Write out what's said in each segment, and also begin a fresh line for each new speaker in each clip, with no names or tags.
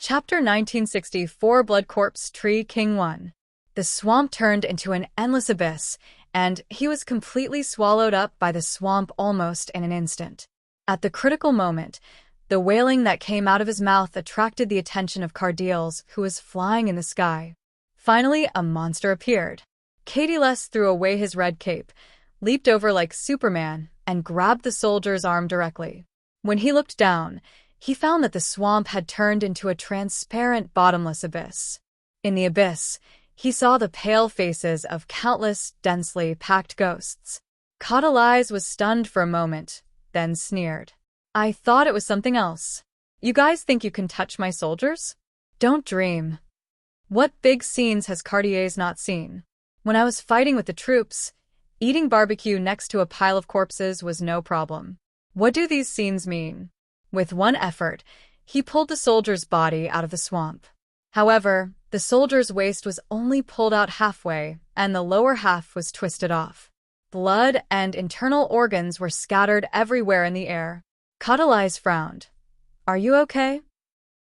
Chapter 1964 Blood Corpse Tree King 1. The swamp turned into an endless abyss, and he was completely swallowed up by the swamp almost in an instant. At the critical moment, the wailing that came out of his mouth attracted the attention of Cardiels, who was flying in the sky. Finally, a monster appeared. Cadyless threw away his red cape, leaped over like Superman, and grabbed the soldier's arm directly. When he looked down, he found that the swamp had turned into a transparent, bottomless abyss. In the abyss, he saw the pale faces of countless, densely packed ghosts. Cadyless was stunned for a moment, then sneered. "I thought it was something else. You guys think you can touch my soldiers? Don't dream. What big scenes has Cartiers not seen? When I was fighting with the troops, eating barbecue next to a pile of corpses was no problem. What do these scenes mean?" With one effort, he pulled the soldier's body out of the swamp. However, the soldier's waist was only pulled out halfway, and the lower half was twisted off. Blood and internal organs were scattered everywhere in the air. Cadyless frowned. "Are you okay?"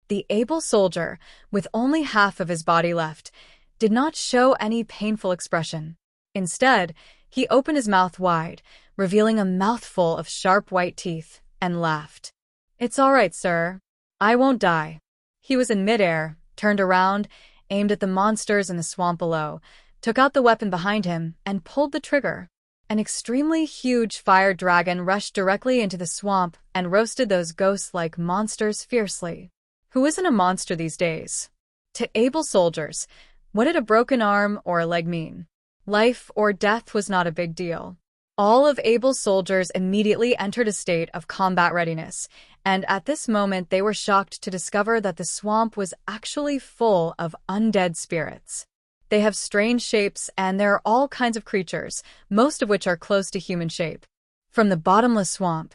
The able soldier, with only half of his body left, did not show any painful expression. Instead, he opened his mouth wide, revealing a mouthful of sharp white teeth, and laughed. "It's all right, sir. I won't die." He was in midair, turned around, aimed at the monsters in the swamp below, took out the weapon behind him, and pulled the trigger. An extremely huge fire dragon rushed directly into the swamp and roasted those ghost-like monsters fiercely. Who isn't a monster these days? To able soldiers, what did a broken arm or a leg mean? Life or death was not a big deal. All of Abel's soldiers immediately entered a state of combat readiness, and at this moment they were shocked to discover that the swamp was actually full of undead spirits. They have strange shapes, and there are all kinds of creatures, most of which are close to human shape. From the bottomless swamp,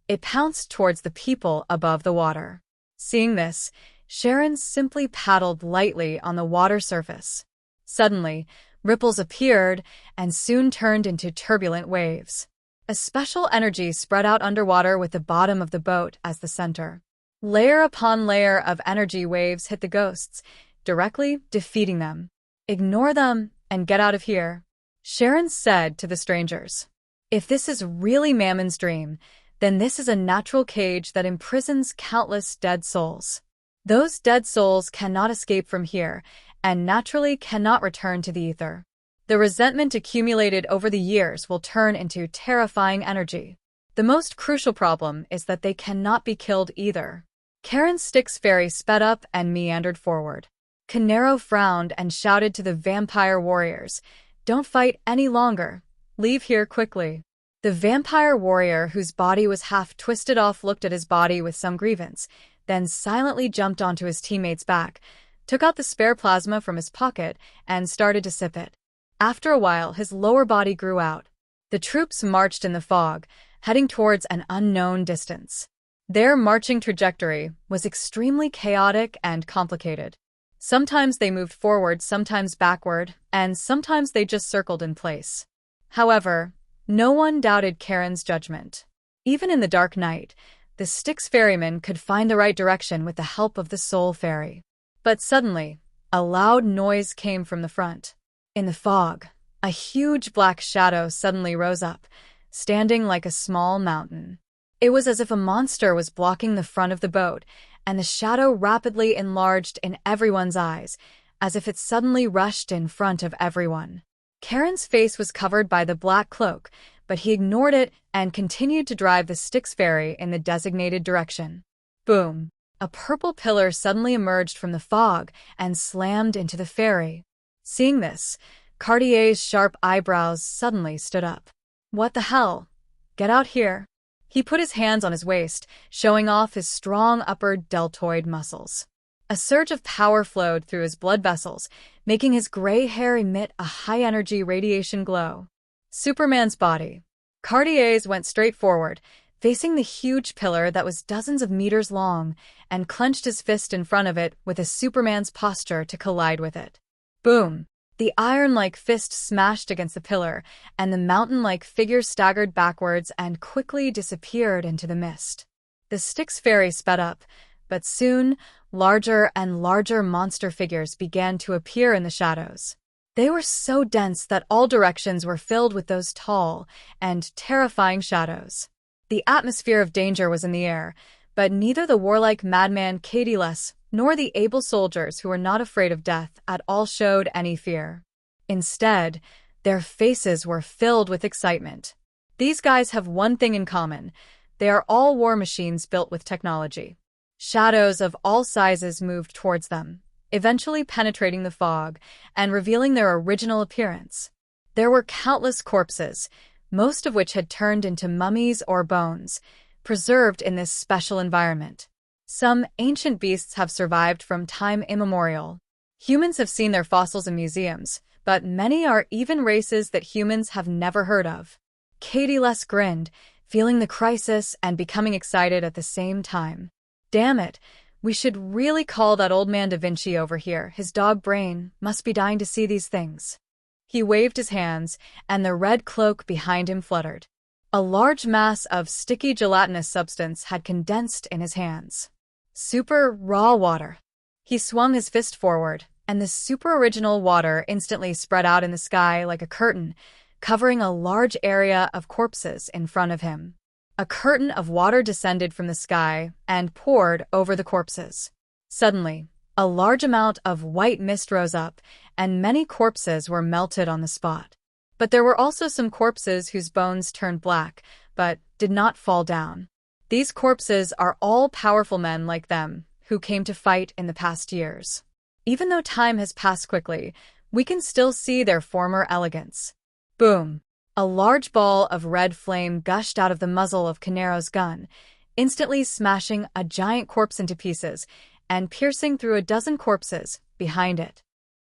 it pounced towards the people above the water. Seeing this, Sharon simply paddled lightly on the water surface. Suddenly, ripples appeared and soon turned into turbulent waves. A special energy spread out underwater with the bottom of the boat as the center. Layer upon layer of energy waves hit the ghosts, directly defeating them. "Ignore them and get out of here," Sharon said to the strangers. "If this is really Mammon's dream, then this is a natural cage that imprisons countless dead souls. Those dead souls cannot escape from here, and naturally cannot return to the ether. The resentment accumulated over the years will turn into terrifying energy. The most crucial problem is that they cannot be killed either." Karen's Styx Fairy sped up and meandered forward. Canero frowned and shouted to the vampire warriors, "Don't fight any longer. Leave here quickly." The vampire warrior, whose body was half twisted off, looked at his body with some grievance, then silently jumped onto his teammate's back, took out the spare plasma from his pocket, and started to sip it. After a while, his lower body grew out. The troops marched in the fog, heading towards an unknown distance. Their marching trajectory was extremely chaotic and complicated. Sometimes they moved forward, sometimes backward, and sometimes they just circled in place. However, no one doubted Karen's judgment. Even in the dark night, the Styx Ferryman could find the right direction with the help of the Soul Fairy. But suddenly, a loud noise came from the front. In the fog, a huge black shadow suddenly rose up, standing like a small mountain. It was as if a monster was blocking the front of the boat, and the shadow rapidly enlarged in everyone's eyes, as if it suddenly rushed in front of everyone. Karen's face was covered by the black cloak, but he ignored it and continued to drive the Styx Fairy in the designated direction. Boom! A purple pillar suddenly emerged from the fog and slammed into the ferry. Seeing this, Cartier's sharp eyebrows suddenly stood up. "What the hell? Get out here." He put his hands on his waist, showing off his strong upper deltoid muscles. A surge of power flowed through his blood vessels, making his gray hair emit a high-energy radiation glow. Superman's body. Cartier's went straight forward, facing the huge pillar that was dozens of meters long, and clenched his fist in front of it with a Superman's posture to collide with it. Boom! The iron-like fist smashed against the pillar, and the mountain-like figure staggered backwards and quickly disappeared into the mist. The Styx Fairy sped up, But soon, larger and larger monster figures began to appear in the shadows. They were so dense that all directions were filled with those tall and terrifying shadows. The atmosphere of danger was in the air, but neither the warlike madman Cadiles nor the able soldiers who were not afraid of death at all showed any fear. Instead, their faces were filled with excitement. These guys have one thing in common. They are all war machines built with technology. Shadows of all sizes moved towards them, eventually penetrating the fog and revealing their original appearance. There were countless corpses, most of which had turned into mummies or bones, preserved in this special environment. Some ancient beasts have survived from time immemorial. Humans have seen their fossils in museums, but many are even races that humans have never heard of. Cadiles grinned, feeling the crisis and becoming excited at the same time. Damn it, we should really call that old man Da Vinci over here. His dog brain must be dying to see these things. He waved his hands, and the red cloak behind him fluttered. A large mass of sticky gelatinous substance had condensed in his hands. Super raw water. He swung his fist forward, and the super original water instantly spread out in the sky like a curtain, covering a large area of corpses in front of him. A curtain of water descended from the sky and poured over the corpses. Suddenly, a large amount of white mist rose up, and many corpses were melted on the spot. But there were also some corpses whose bones turned black, but did not fall down. These corpses are all powerful men like them, who came to fight in the past years. Even though time has passed quickly, we can still see their former elegance. Boom! A large ball of red flame gushed out of the muzzle of Canero's gun, instantly smashing a giant corpse into pieces and piercing through a dozen corpses behind it.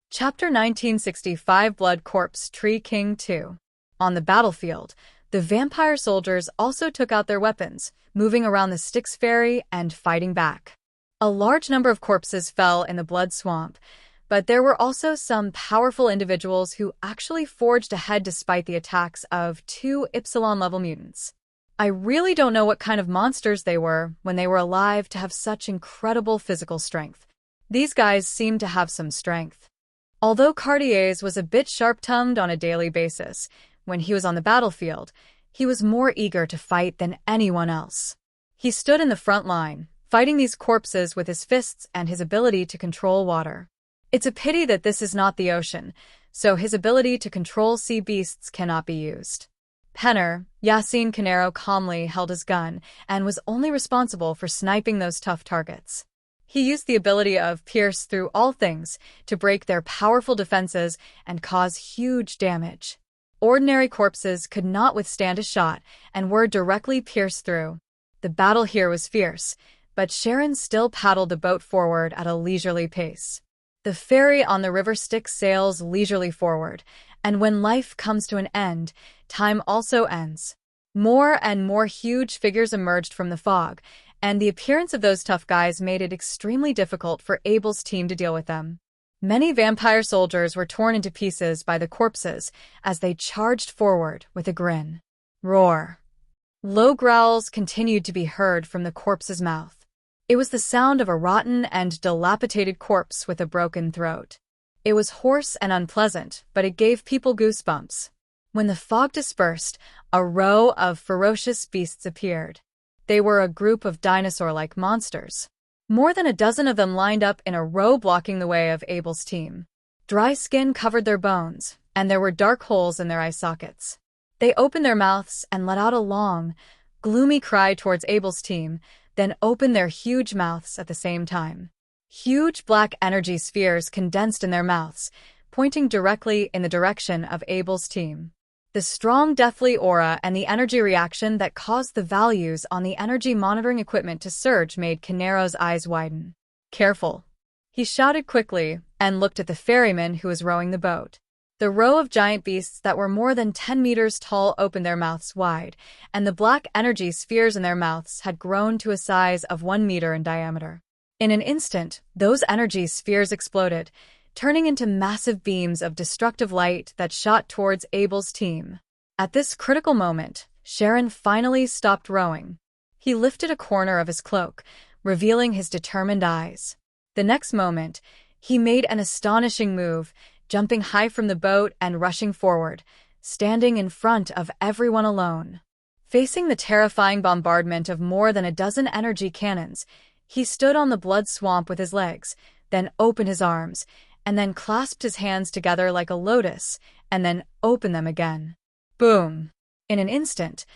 Chapter 1965 Blood Corpse Tree King 2. On the battlefield, the vampire soldiers also took out their weapons, moving around the Styx Ferry and fighting back. A large number of corpses fell in the blood swamp, but there were also some powerful individuals who actually forged ahead despite the attacks of 2 Epsilon-level mutants. I really don't know what kind of monsters they were when they were alive to have such incredible physical strength. These guys seemed to have some strength. Although Cartier's was a bit sharp-tongued on a daily basis, when he was on the battlefield, he was more eager to fight than anyone else. He stood in the front line, fighting these corpses with his fists and his ability to control water. It's a pity that this is not the ocean, so his ability to control sea beasts cannot be used. Penner, Yassine Canero calmly held his gun and was only responsible for sniping those tough targets. He used the ability of pierce through all things to break their powerful defenses and cause huge damage. Ordinary corpses could not withstand a shot and were directly pierced through. The battle here was fierce, but Sharon still paddled the boat forward at a leisurely pace. The ferry on the river Styx sails leisurely forward, and when life comes to an end, time also ends. More and more huge figures emerged from the fog, and the appearance of those tough guys made it extremely difficult for Abel's team to deal with them. Many vampire soldiers were torn into pieces by the corpses as they charged forward with a grin. Roar! Low growls continued to be heard from the corpse's mouth. It was the sound of a rotten and dilapidated corpse with a broken throat. It was hoarse and unpleasant, but it gave people goosebumps. When the fog dispersed, a row of ferocious beasts appeared. They were a group of dinosaur-like monsters. More than a dozen of them lined up in a row blocking the way of Abel's team. Dry skin covered their bones, and there were dark holes in their eye sockets. They opened their mouths and let out a long, gloomy cry towards Abel's team, then opened their huge mouths at the same time. Huge black energy spheres condensed in their mouths, pointing directly in the direction of Abel's team. The strong deathly aura and the energy reaction that caused the values on the energy monitoring equipment to surge made Canero's eyes widen. Careful! He shouted quickly and looked at the ferryman who was rowing the boat. The row of giant beasts that were more than 10 meters tall opened their mouths wide, and the black energy spheres in their mouths had grown to a size of 1 meter in diameter. In an instant, those energy spheres exploded, turning into massive beams of destructive light that shot towards Abel's team. At this critical moment, Sharon finally stopped rowing. He lifted a corner of his cloak, revealing his determined eyes. The next moment, he made an astonishing move, jumping high from the boat and rushing forward, standing in front of everyone alone. Facing the terrifying bombardment of more than a dozen energy cannons, he stood on the blood swamp with his legs, then opened his arms, and then clasped his hands together like a lotus, and then opened them again. Boom! In an instant,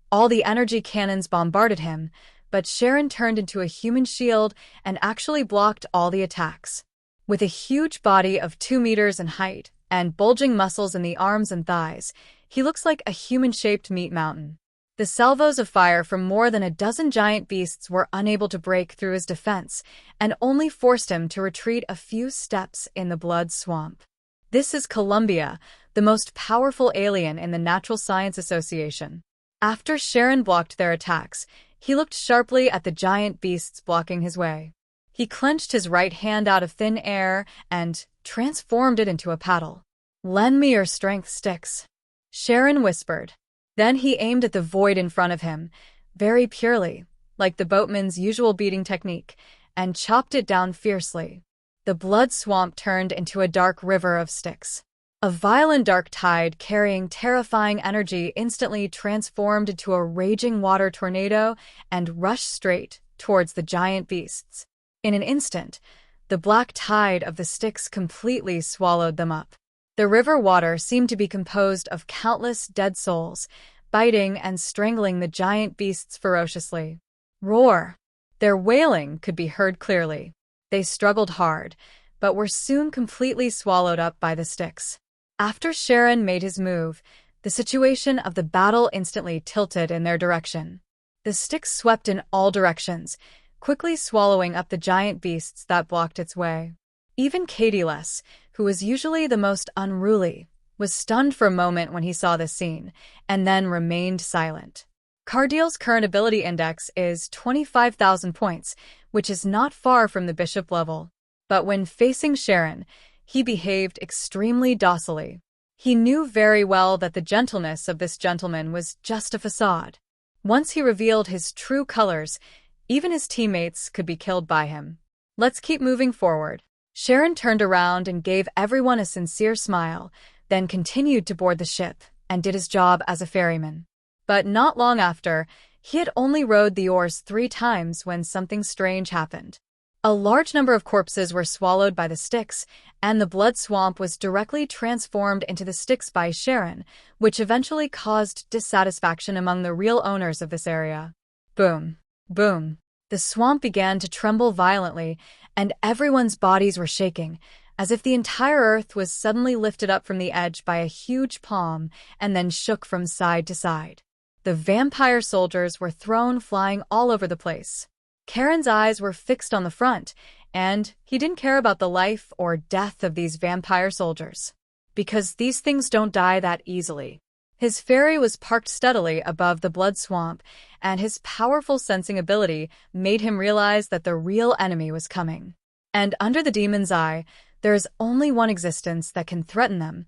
all the energy cannons bombarded him, but Sharon turned into a human shield and actually blocked all the attacks. With a huge body of 2 meters in height and bulging muscles in the arms and thighs, he looks like a human-shaped meat mountain. The salvos of fire from more than a dozen giant beasts were unable to break through his defense and only forced him to retreat a few steps in the blood swamp. This is Columbia, the most powerful alien in the Natural Science Association. After Sharon blocked their attacks, he looked sharply at the giant beasts blocking his way. He clenched his right hand out of thin air and transformed it into a paddle. "Lend me your strength sticks," Sharon whispered. Then he aimed at the void in front of him, very purely, like the boatman's usual beating technique, and chopped it down fiercely. The blood swamp turned into a dark river of sticks. A violent dark tide carrying terrifying energy instantly transformed into a raging water tornado and rushed straight towards the giant beasts. In an instant, the black tide of the sticks completely swallowed them up. The river water seemed to be composed of countless dead souls, biting and strangling the giant beasts ferociously. Roar! Their wailing could be heard clearly. They struggled hard, but were soon completely swallowed up by the sticks. After Sharon made his move, the situation of the battle instantly tilted in their direction. The sticks swept in all directions, quickly swallowing up the giant beasts that blocked its way. Even Katieles, who was usually the most unruly, was stunned for a moment when he saw this scene, and then remained silent. Cardiel's current ability index is 25,000 points, which is not far from the bishop level. But when facing Sharon, he behaved extremely docilely. He knew very well that the gentleness of this gentleman was just a facade. Once he revealed his true colors, even his teammates could be killed by him. "Let's keep moving forward." Sharon turned around and gave everyone a sincere smile, then continued to board the ship and did his job as a ferryman. But not long after, he had only rowed the oars 3 times when something strange happened. A large number of corpses were swallowed by the sticks, and the blood swamp was directly transformed into the sticks by Sharon, which eventually caused dissatisfaction among the real owners of this area. Boom. Boom. The swamp began to tremble violently, and everyone's bodies were shaking, as if the entire earth was suddenly lifted up from the edge by a huge palm and then shook from side to side. The vampire soldiers were thrown flying all over the place. Karen's eyes were fixed on the front, and he didn't care about the life or death of these vampire soldiers, because these things don't die that easily. His ferry was parked steadily above the blood swamp, and his powerful sensing ability made him realize that the real enemy was coming. And under the demon's eye, there is only one existence that can threaten them,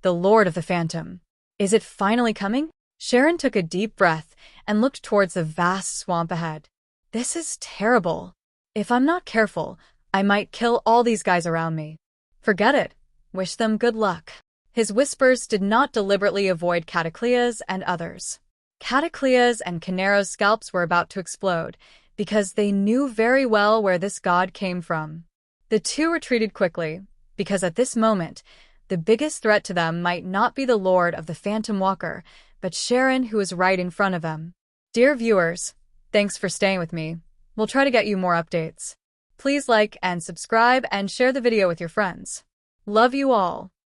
the Lord of the Phantom. Is it finally coming? Sharon took a deep breath and looked towards the vast swamp ahead. This is terrible. If I'm not careful, I might kill all these guys around me. Forget it. Wish them good luck. His whispers did not deliberately avoid Cataclea's and others. Cataclea's and Canero's scalps were about to explode, because they knew very well where this god came from. The two retreated quickly, because at this moment, the biggest threat to them might not be the Lord of the Phantom Walker, but Sharon, who was right in front of them. Dear viewers, thanks for staying with me. We'll try to get you more updates. Please like and subscribe and share the video with your friends. Love you all.